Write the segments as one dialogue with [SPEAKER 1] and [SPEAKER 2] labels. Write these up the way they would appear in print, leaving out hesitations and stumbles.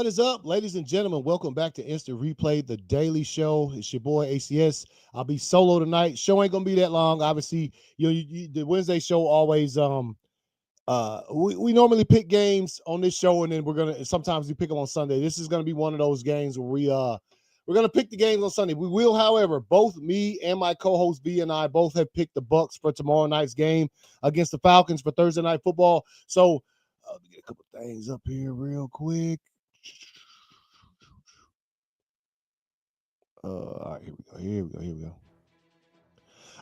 [SPEAKER 1] What is up, ladies and gentlemen? Welcome back to Instant Replay, the daily show. It's your boy ACS. I'll be solo tonight. Show ain't gonna be that long. Obviously, the Wednesday show always we normally pick games on this show, and then sometimes we pick them on Sunday. This is gonna be one of those games where we're gonna pick the games on Sunday. We will, however, both me and my co-host B and I both have picked the Bucks for tomorrow night's game against the Falcons for Thursday night football. So let me get a couple things up here real quick. All right, here we go.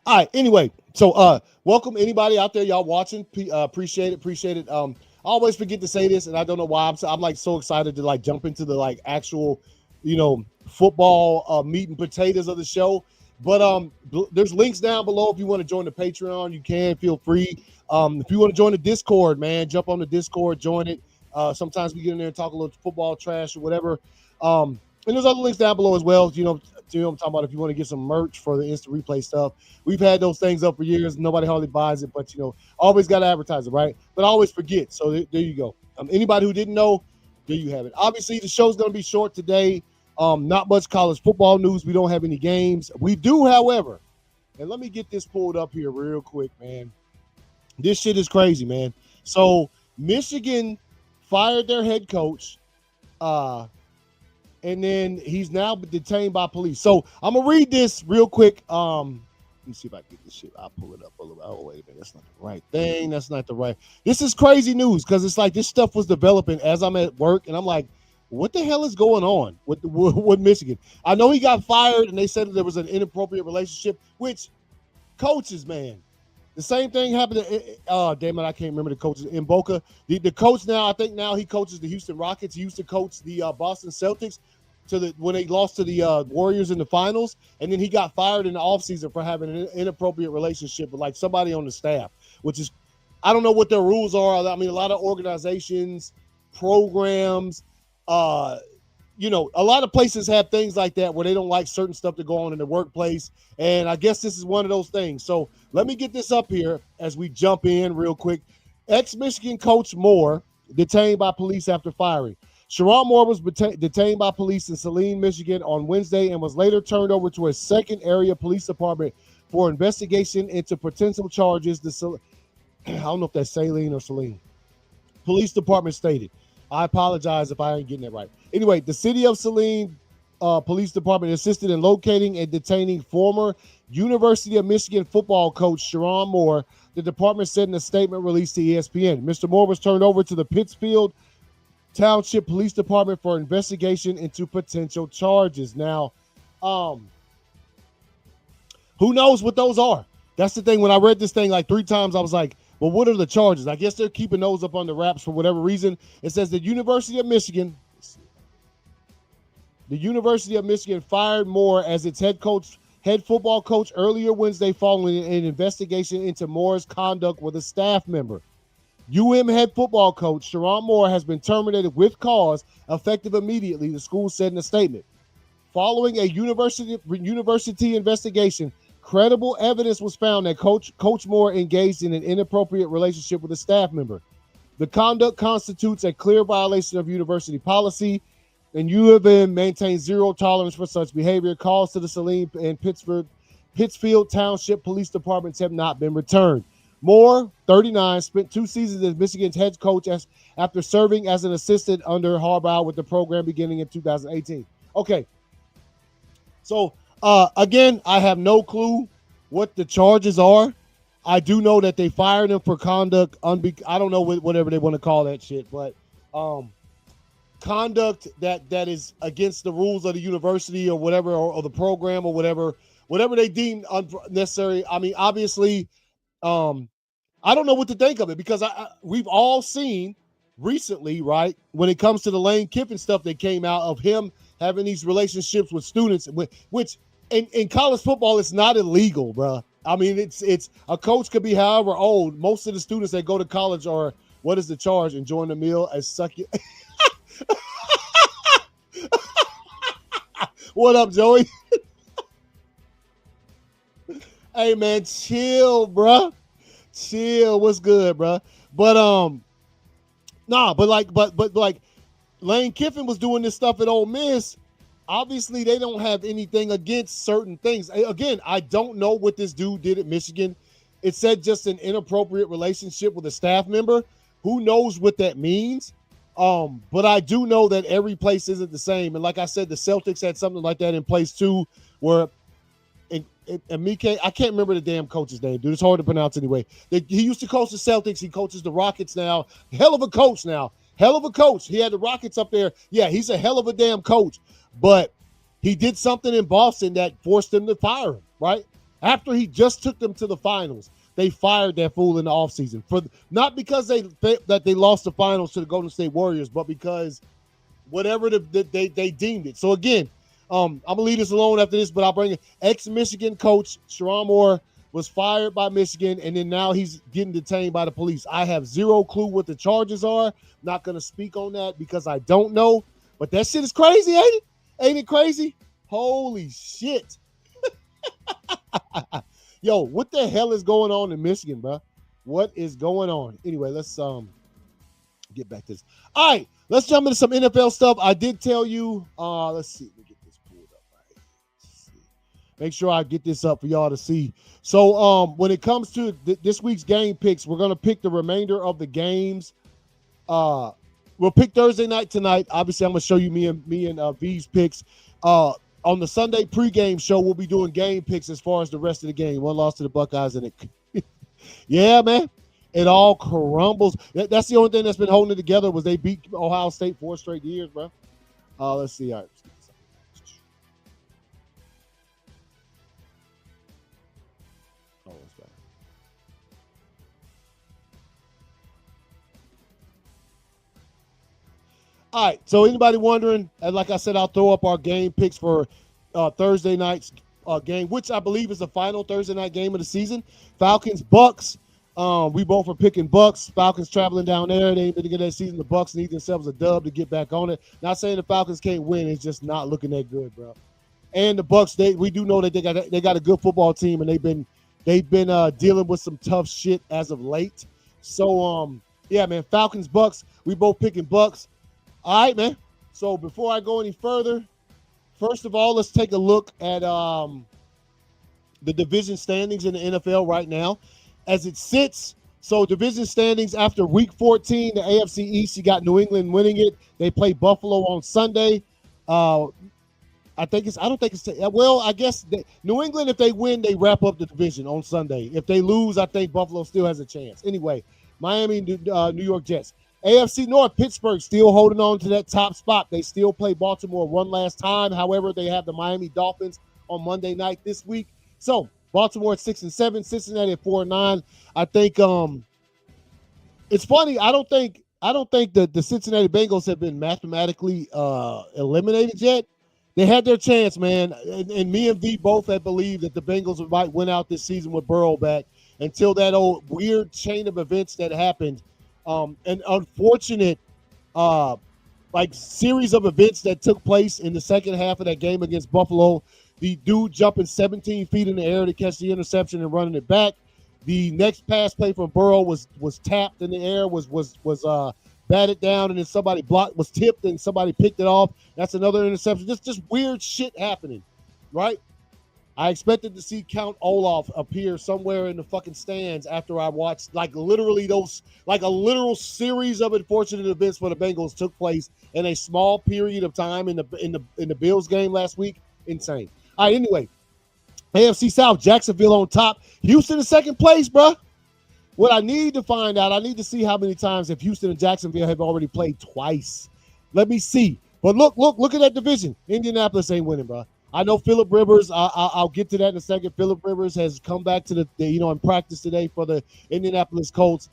[SPEAKER 1] All right, anyway, so welcome anybody out there, y'all watching. Appreciate it. I always forget to say this, and I don't know why. I'm like so excited to like jump into the like actual, football meat and potatoes of the show. But there's links down below if you want to join the Patreon. You can feel free. If you want to join the Discord, man, jump on the Discord, join it. Sometimes we get in there and talk a little football trash or whatever. And there's other links down below as well. You know what I'm talking about. If you want to get some merch for the Instant Replay stuff, we've had those things up for years. Nobody hardly buys it, but always got to advertise it, right? But I always forget. So there you go. Anybody who didn't know, there you have it. Obviously, the show's going to be short today. Not much college football news. We don't have any games. We do, however, and let me get this pulled up here real quick, man. This shit is crazy, man. So Michigan fired their head coach. And then he's now detained by police. So I'm gonna read this real quick. Let me see if I can get this shit. I'll pull it up a little bit. Oh, wait a minute. That's not the right thing. That's not the right. This is crazy news because it's like this stuff was developing as I'm at work, and I'm like, what the hell is going on with Michigan? I know he got fired, and they said that there was an inappropriate relationship, which coaches, man. The same thing happened to, damn it, I can't remember the coaches in Boca. The coach now, I think now he coaches the Houston Rockets. He used to coach the Boston Celtics when they lost to the Warriors in the finals. And then he got fired in the offseason for having an inappropriate relationship with like somebody on the staff, which is, I don't know what their rules are. I mean, a lot of organizations, programs, a lot of places have things like that where they don't like certain stuff to go on in the workplace. And I guess this is one of those things. So let me get this up here as we jump in real quick. Ex-Michigan coach Moore detained by police after firing. Sherron Moore was detained by police in Saline, Michigan on Wednesday and was later turned over to a second area police department for investigation into potential charges. I don't know if that's Saline or Saline. Police department stated. I apologize if I ain't getting it right. Anyway, the city of Saline Police Department assisted in locating and detaining former University of Michigan football coach Sherron Moore. The department said in a statement released to ESPN. Mr. Moore was turned over to the Pittsfield Township Police Department for investigation into potential charges. Now, who knows what those are? That's the thing. When I read this thing like 3 times, I was like, well, what are the charges? I guess they're keeping those up under wraps for whatever reason. It says the University of Michigan fired Moore as its head football coach earlier Wednesday following an investigation into Moore's conduct with a staff member. head football coach Sherron Moore has been terminated with cause effective immediately, the school said in a statement. Following a university investigation, credible evidence was found that Coach Moore engaged in an inappropriate relationship with a staff member. The conduct constitutes a clear violation of university policy, and U of M maintains zero tolerance for such behavior. Calls to the Saline and Pittsfield Township Police Departments have not been returned. Moore, 39, spent 2 seasons as Michigan's head coach after serving as an assistant under Harbaugh with the program beginning in 2018. Okay, so again, I have no clue what the charges are. I do know that they fired him for conduct. I don't know whatever they want to call that shit, but conduct that is against the rules of the university or whatever, or the program or whatever they deem unnecessary. I mean, obviously, I don't know what to think of it because we've all seen recently, right, when it comes to the Lane Kiffin stuff that came out of him having these relationships with students, which in college football, it's not illegal, bro. I mean, it's a coach could be however old. Most of the students that go to college are, what is the charge? Enjoying the meal as suck it. What up, Joey? Hey, man, chill, bro. Chill. What's good, bro? But like Lane Kiffin was doing this stuff at Ole Miss. Obviously, they don't have anything against certain things. Again, I don't know what this dude did at Michigan. It said just an inappropriate relationship with a staff member. Who knows what that means? But I do know that every place isn't the same. And like I said, the Celtics had something like that in place too, where Mike, I can't remember the damn coach's name, dude. It's hard to pronounce anyway. He used to coach the Celtics. He coaches the Rockets now. Hell of a coach now. Hell of a coach. He had the Rockets up there. Yeah, he's a hell of a damn coach. But he did something in Boston that forced them to fire him, right? After he just took them to the finals, they fired that fool in the offseason. Not because they lost the finals to the Golden State Warriors, but because whatever they deemed it. So again, I'm gonna leave this alone after this, but I'll bring it. Ex-Michigan coach Sharon Moore was fired by Michigan, and then now he's getting detained by the police. I have zero clue what the charges are. Not gonna speak on that because I don't know. But that shit is crazy, ain't it? Ain't it crazy? Holy shit. Yo, what the hell is going on in Michigan, bro? What is going on? Anyway, let's get back to this. All right, let's jump into some NFL stuff. I did tell you, let's see. Let me get this pulled up right. Let's see. Make sure I get this up for y'all to see. So when it comes to this week's game picks, we're going to pick the remainder of the games. We'll pick Thursday night tonight. Obviously, I'm going to show you me and V's picks. On the Sunday pregame show, we'll be doing game picks as far as the rest of the game. One loss to the Buckeyes, and it, yeah, man, it all crumbles. That's the only thing that's been holding it together was they beat Ohio State 4 straight years, bro. Let's see. All right. Oh, that's bad. All right. So anybody wondering, and like I said, I'll throw up our game picks for Thursday night's game, which I believe is the final Thursday night game of the season. Falcons, Bucks. We both are picking Bucks. Falcons traveling down there. They ain't been good that season. The Bucks need themselves a dub to get back on it. Not saying the Falcons can't win. It's just not looking that good, bro. And the Bucks, we do know that they got a good football team, and they've been dealing with some tough shit as of late. So yeah, man, Falcons, Bucks. We both picking Bucks. All right, man. So before I go any further, first of all, let's take a look at the division standings in the NFL right now. As it sits, so division standings after week 14, the AFC East, you got New England winning it. They play Buffalo on Sunday. I guess New England, if they win, they wrap up the division on Sunday. If they lose, I think Buffalo still has a chance. Anyway, Miami, New York Jets. AFC North, Pittsburgh still holding on to that top spot. They still play Baltimore one last time. However, they have the Miami Dolphins on Monday night this week. So Baltimore at 6-7, Cincinnati at 4-9. I think it's funny. I don't think that the Cincinnati Bengals have been mathematically eliminated yet. They had their chance, man. And me and V both had believed that the Bengals might win out this season with Burrow back until that old weird chain of events that happened. An unfortunate series of events that took place in the second half of that game against Buffalo. The dude jumping 17 feet in the air to catch the interception and running it back. The next pass play from Burrow was tapped in the air, was batted down, and then somebody was tipped and somebody picked it off. That's another interception. Just weird shit happening, right? I expected to see Count Olaf appear somewhere in the fucking stands after I watched a literal series of unfortunate events for the Bengals took place in a small period of time in the Bills game last week. Insane. All right, anyway, AFC South, Jacksonville on top, Houston in second place, bro. What I need to find out, I need to see how many times if Houston and Jacksonville have already played twice. Let me see. But look at that division. Indianapolis ain't winning, bro. I know Phillip Rivers. I'll get to that in a second. Phillip Rivers has come back to the in practice today for the Indianapolis Colts.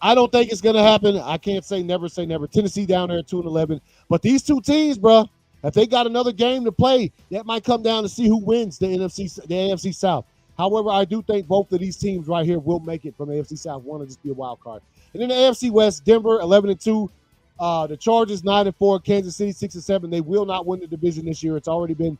[SPEAKER 1] I don't think it's gonna happen. I can't say never. Tennessee down there at 2-11. But these two teams, bro, if they got another game to play, that might come down to see who wins the AFC South. However, I do think both of these teams right here will make it from AFC South. One will just be a wild card. And then the AFC West, Denver 11-2. The Chargers 9-4, Kansas City 6-7. They will not win the division this year. It's already been,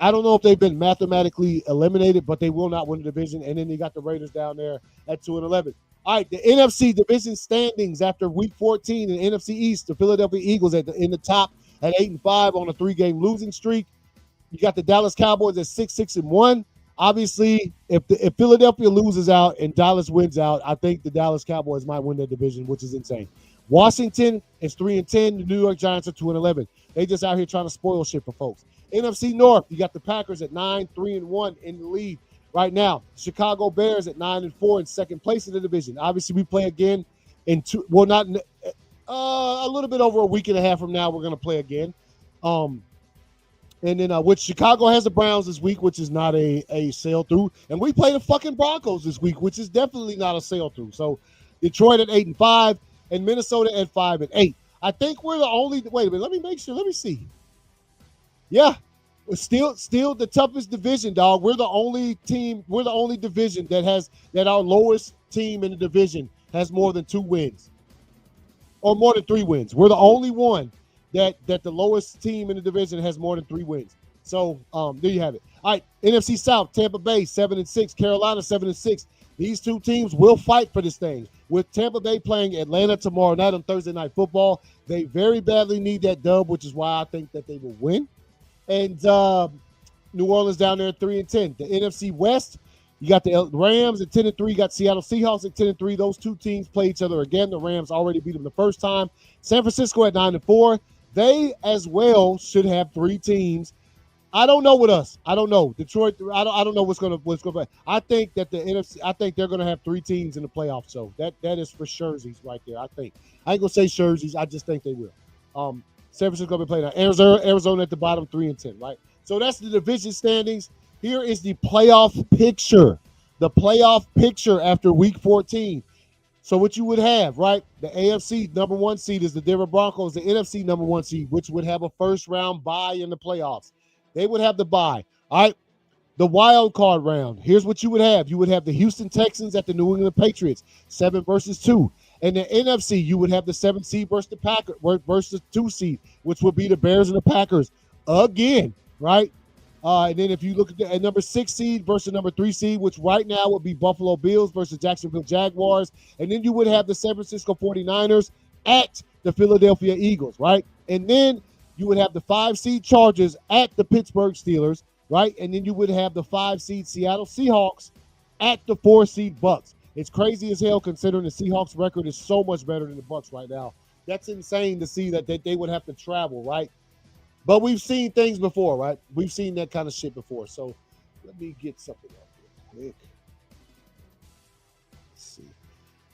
[SPEAKER 1] I don't know if they've been mathematically eliminated, but they will not win the division. And then you got the Raiders down there at 2-11. All right, the NFC division standings after Week 14 in NFC East, the Philadelphia Eagles in the top at 8-5 on a 3-game losing streak. You got the Dallas Cowboys at 6-1. Obviously, if Philadelphia loses out and Dallas wins out, I think the Dallas Cowboys might win their division, which is insane. Washington is 3-10. The New York Giants are 2-11. They just out here trying to spoil shit for folks. NFC North, you got the Packers at 9-3-1 in the lead right now. Chicago Bears at 9-4 in second place in the division. Obviously, we play again in a little bit over a week and a half from now. We're going to play again. And then which Chicago has the Browns this week, which is not a sail through. And we play the fucking Broncos this week, which is definitely not a sail through. So Detroit at 8-5 and Minnesota at 5-8. I think we're the only. Wait a minute. Let me make sure. Let me see. Yeah, it's still the toughest division, dog. We're the only team. We're the only division that our lowest team in the division has more than 2 wins or more than 3 wins. We're the only one that the lowest team in the division has more than 3 wins. So there you have it. All right, NFC South, Tampa Bay 7-6, Carolina 7-6. These 2 teams will fight for this thing. With Tampa Bay playing Atlanta tomorrow night on Thursday Night Football, they very badly need that dub, which is why I think that they will win. And New Orleans down there at 3-10. The NFC West, you got the Rams at 10-3. You got Seattle Seahawks at 10-3. Those 2 teams play each other again. The Rams already beat them the first time. San Francisco at 9-4. They as well should have 3 teams. I don't know with us. I don't know. Detroit, I don't know what's going to I think that the NFC, I think they're going to have 3 teams in the playoffs. So that is for Scherzies right there. I think. I ain't going to say Scherzies. I just think they will. San Francisco will be playing Arizona at the bottom 3-10, right? So that's the division standings. Here is the playoff picture. The playoff picture after week 14. So what you would have, right? The AFC number 1 seed is the Denver Broncos. The NFC number 1 seed, which would have a first-round bye in the playoffs. They would have the bye. All right, the wild card round. Here's what you would have. You would have the Houston Texans at the New England Patriots, 7-2. And the NFC, you would have the 7 seed versus the Packers versus the 2 seed, which would be the Bears and the Packers again, right? And then if you look at the number 6 seed versus number 3 seed, which right now would be Buffalo Bills versus Jacksonville Jaguars. And then you would have the San Francisco 49ers at the Philadelphia Eagles, right? And then you would have the 5 seed Chargers at the Pittsburgh Steelers, right? And then you would have the 5 seed Seattle Seahawks at the 4 seed Bucks. It's crazy as hell considering the Seahawks record is so much better than the Bucks right now. That's insane to see that they would have to travel, right? But we've seen things before, right? We've seen that kind of shit before. So let me get something up real quick. Let's see.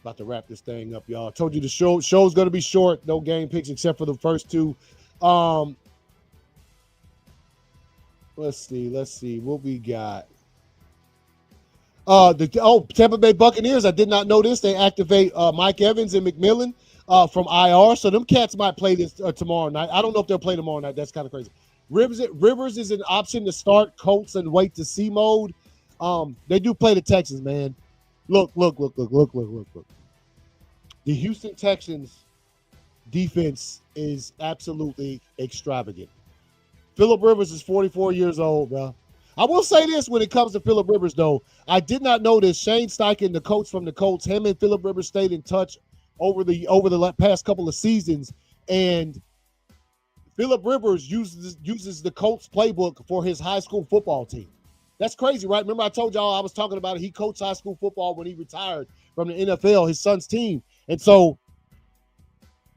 [SPEAKER 1] About to wrap this thing up, y'all. I told you the show's going to be short. No game picks except for the first 2. Let's see. What we got? Tampa Bay Buccaneers. I did not know this. They activate Mike Evans and McMillan from IR. So them cats might play this tomorrow night. I don't know if they'll play tomorrow night. That's kind of crazy. Rivers is an option to start Colts and wait to see mode. They do play the Texans, man. Look. The Houston Texans defense is absolutely extravagant. Phillip Rivers is 44 years old, bro. I will say this when it comes to Phillip Rivers, though. I did not know this. Shane Steichen, the coach from the Colts, him and Phillip Rivers stayed in touch over the past couple of seasons. And Phillip Rivers uses the Colts playbook for his high school football team. That's crazy, right? Remember I told y'all I was talking about it. He coached high school football when he retired from the NFL, his son's team. And so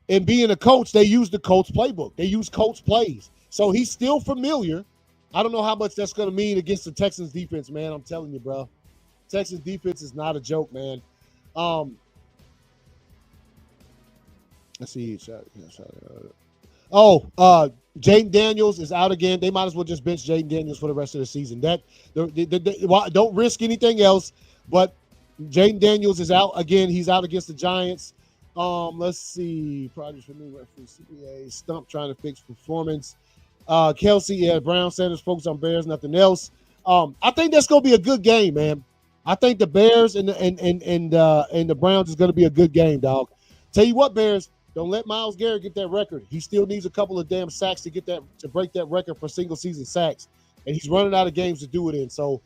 [SPEAKER 1] in being a coach, they use the Colts playbook. They use Colts plays. So he's still familiar. I don't know how much that's going to mean against the Texans defense, man. I'm telling you, bro. Texans defense is not a joke, man. Let's see. Jaden Daniels is out again. They might as well just bench Jaden Daniels for the rest of the season. Don't risk anything else. But Jaden Daniels is out again. He's out against the Giants. Let's see. Projects for new reference. CPA. Stump trying to fix performance. Kelsey, Brown, Sanders, focus on Bears, nothing else. I think that's going to be a good game, man. I think the Bears and the Browns is going to be a good game, dog. Tell you what, Bears, don't let Myles Garrett get that record. He still needs a couple of damn sacks to break that record for single season sacks, and he's running out of games to do it in. So,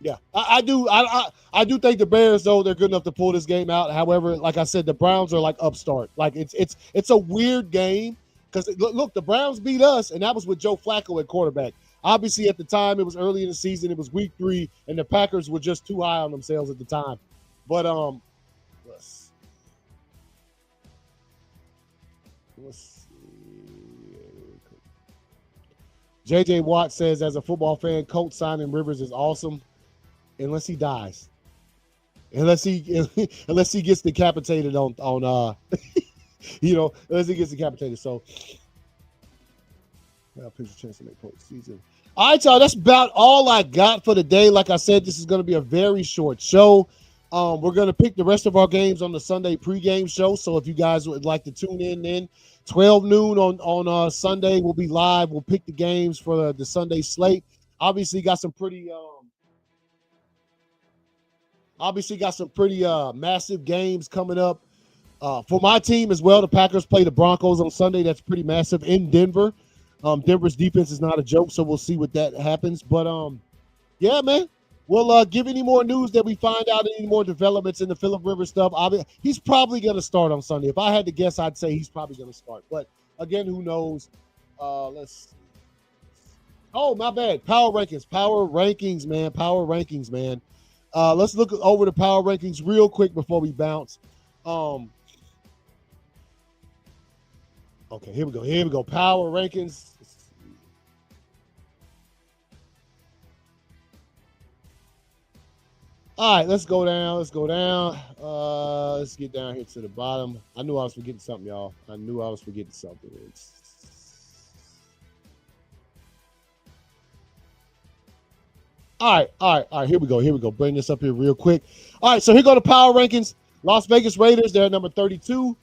[SPEAKER 1] Yeah, I do. I do think the Bears, though, they're good enough to pull this game out. However, like I said, the Browns are like upstart. Like it's a weird game because look, the Browns beat us, and that was with Joe Flacco at quarterback. Obviously, at the time, it was early in the season. It was week 3, and the Packers were just too high on themselves at the time. But let's let's see. JJ Watt says, as a football fan, Colts signing Rivers is awesome, unless he dies. Unless he unless he gets decapitated on unless he gets decapitated. So pitch a chance to make postseason. All right, y'all. That's about all I got for the day. Like I said, this is going to be a very short show. We're going to pick the rest of our games on the Sunday pregame show. So if you guys would like to tune in, then 12 noon on Sunday, we'll be live. We'll pick the games for the Sunday slate. Obviously, got some pretty massive games coming up for my team as well. The Packers play the Broncos on Sunday. That's pretty massive in Denver. Denver's defense is not a joke, so we'll see what that happens. But yeah, man, we'll give any more news that we find out, any more developments in the Phillip Rivers stuff. He's probably going to start on Sunday. If I had to guess, I'd say he's probably going to start. But again, who knows? Let's. Oh, my bad. Power rankings, man. Let's look over the power rankings real quick before we bounce. Okay, here we go. Power rankings. All right, let's go down. Let's get down here to the bottom. I knew I was forgetting something, y'all. All right. Here we go. Bring this up here real quick. All right, so here go the power rankings. Las Vegas Raiders, they're at number 32.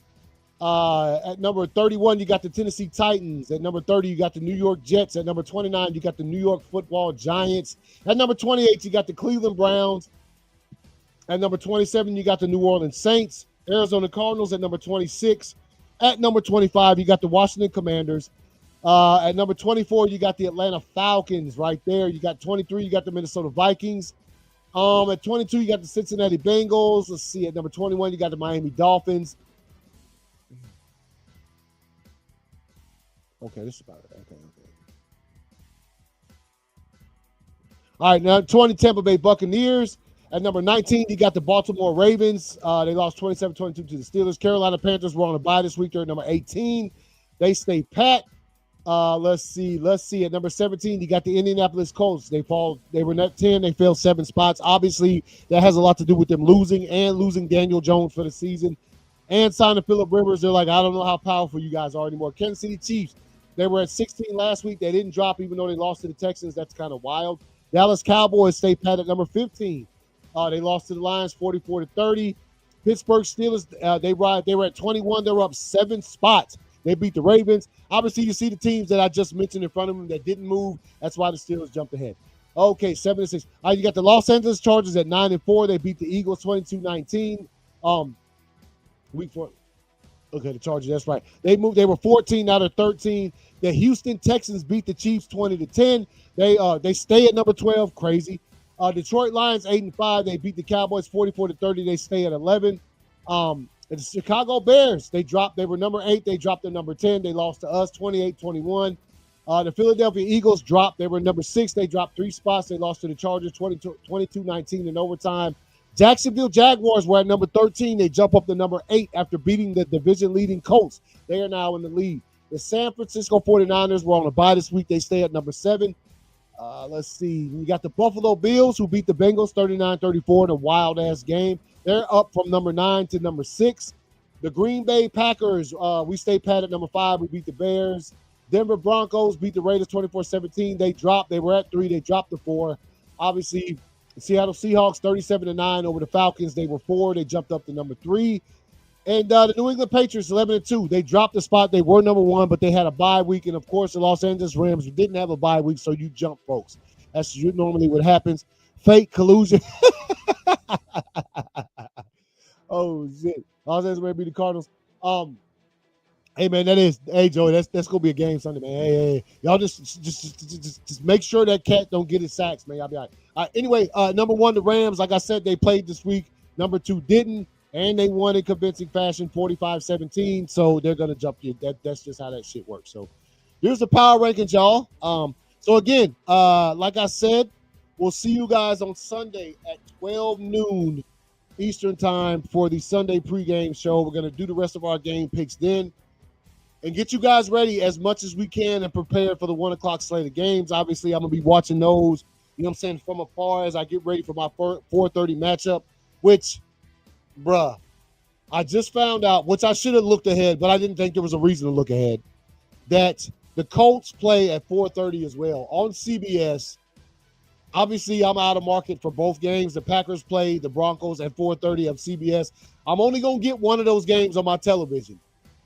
[SPEAKER 1] At number 31, you got the Tennessee Titans. At number 30, you got the New York Jets. At number 29, you got the New York Football Giants. At number 28, you got the Cleveland Browns. At number 27, you got the New Orleans Saints. Arizona Cardinals at number 26. At number 25, you got the Washington Commanders. At number 24, you got the Atlanta Falcons right there. You got 23, you got the Minnesota Vikings. At 22, you got the Cincinnati Bengals. Let's see. At number 21, you got the Miami Dolphins. Okay, this is about it. Okay. All right, now 20, Tampa Bay Buccaneers. At number 19, you got the Baltimore Ravens. They lost 27-22 to the Steelers. Carolina Panthers were on a bye this week. They're at number 18. They stay pat. Let's see. At number 17, you got the Indianapolis Colts. They were net 10. They fell 7 spots. Obviously, that has a lot to do with them losing Daniel Jones for the season and signing Phillip Rivers. They're like, I don't know how powerful you guys are anymore. Kansas City Chiefs, they were at 16 last week. They didn't drop even though they lost to the Texans. That's kind of wild. Dallas Cowboys stay pat at number 15. They lost to the Lions 44-30. Pittsburgh Steelers, they were at 21. They were up 7 spots. They beat the Ravens. Obviously, you see the teams that I just mentioned in front of them that didn't move. That's why the Steelers jumped ahead. Okay, 7-6. All right, you got the Los Angeles Chargers at 9-4. They beat the Eagles 22-19. Week 4. Okay, the Chargers. That's right. They were 14 out of 13. The Houston Texans beat the Chiefs 20-10. They stay at number 12. Crazy. Detroit Lions 8-5. They beat the Cowboys 44-30. They stay at 11. The Chicago Bears, they were number 8. They dropped to number 10. They lost to us 28-21. The Philadelphia Eagles dropped. They were number 6. They dropped 3 spots. They lost to the Chargers 22-19 in overtime. Jacksonville Jaguars were at number 13. They jump up to number 8 after beating the division-leading Colts. They are now in the lead. The San Francisco 49ers were on a bye this week. They stay at number 7. Let's see. You got the Buffalo Bills who beat the Bengals 39-34 in a wild-ass game. They're up from number 9 to number 6. The Green Bay Packers, we stay pat at number 5. We beat the Bears. Denver Broncos beat the Raiders 24-17. They dropped. They were at 3. They dropped to 4. Obviously, the Seattle Seahawks 37-9 over the Falcons. They were 4. They jumped up to number 3. And the New England Patriots 11-2. They dropped the spot. They were number 1, but they had a bye week. And, of course, the Los Angeles Rams didn't have a bye week, so you jump, folks. That's normally what happens. Fake collusion. Oh, shit. Los Angeles Rams beat the Cardinals. Hey man, hey Joey, that's gonna be a game Sunday, man. Hey, y'all just make sure that cat don't get his sacks, man. I'll be all right. Anyway, number one, the Rams, like I said, they played this week. Number two didn't, and they won in convincing fashion, 45-17. So they're gonna jump you. That's just how that shit works. So here's the power rankings, y'all. So again, like I said, we'll see you guys on Sunday at 12 noon Eastern time for the Sunday pregame show. We're gonna do the rest of our game picks then, and get you guys ready as much as we can and prepare for the 1 o'clock slate of games. Obviously, I'm going to be watching those, you know what I'm saying, from afar as I get ready for my 4:30 matchup, which, bruh, I just found out, which I should have looked ahead, but I didn't think there was a reason to look ahead, that the Colts play at 4:30 as well on CBS. Obviously, I'm out of market for both games. The Packers play the Broncos at 4:30 of CBS. I'm only going to get one of those games on my television.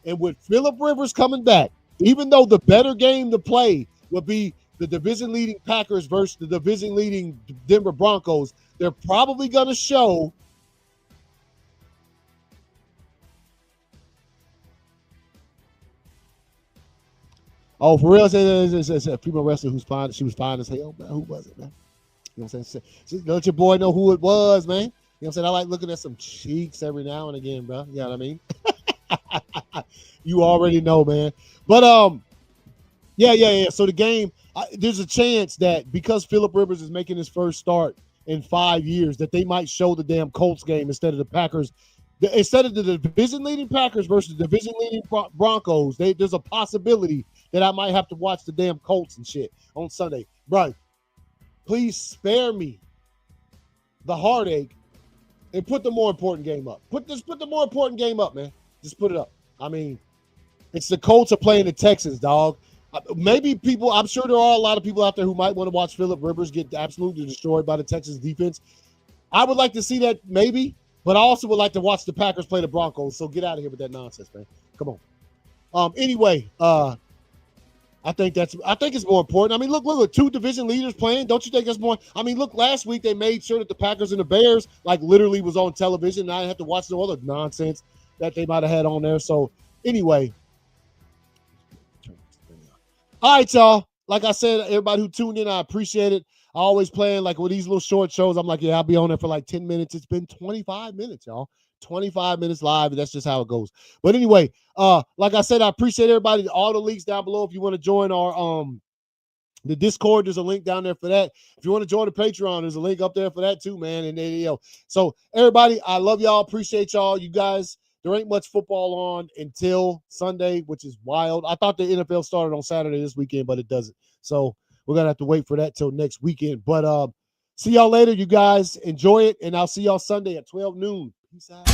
[SPEAKER 1] And with Phillip Rivers coming back, even though the better game to play would be the division-leading Packers versus the division-leading Denver Broncos, they're probably going to show oh, for real, it's a female wrestler who's fine. She was fine as hell, man. Who was it, man? You know what I'm saying? Let your boy know who it was, man. You know what I'm saying? I like looking at some cheeks every now and again, bro. You know what I mean? You already know, man. But yeah. So the game, there's a chance that because Phillip Rivers is making his first start in 5 years, that they might show the damn Colts game instead of the Packers. Instead of the division-leading Packers versus the division-leading Broncos, there's a possibility that I might have to watch the damn Colts and shit on Sunday. Bro, please spare me the heartache and put the more important game up. Put the more important game up, man. Just put it up. I mean, it's the Colts are playing the Texans, dog. Maybe people, I'm sure there are a lot of people out there who might want to watch Phillip Rivers get absolutely destroyed by the Texans defense. I would like to see that maybe, but I also would like to watch the Packers play the Broncos. So get out of here with that nonsense, man. Come on. Anyway, I think it's more important. I mean, look, two division leaders playing. Don't you think that's more? I mean, look, last week they made sure that the Packers and the Bears like literally was on television, and I didn't have to watch no other nonsense that they might have had on there. So anyway, all right, y'all. Like I said, everybody who tuned in, I appreciate it. I always playing like with these little short shows. I'm like, yeah, I'll be on there for like 10 minutes. It's been 25 minutes, y'all. 25 minutes live, and that's just how it goes. But anyway, like I said, I appreciate everybody. All the links down below. If you want to join our the Discord, there's a link down there for that. If you want to join the Patreon, there's a link up there for that too, man. And then, so everybody, I love y'all. Appreciate y'all. You guys, there ain't much football on until Sunday, which is wild. I thought the NFL started on Saturday this weekend, but it doesn't. So we're gonna have to wait for that till next weekend. But see y'all later, you guys. Enjoy it, and I'll see y'all Sunday at 12 noon. Peace out.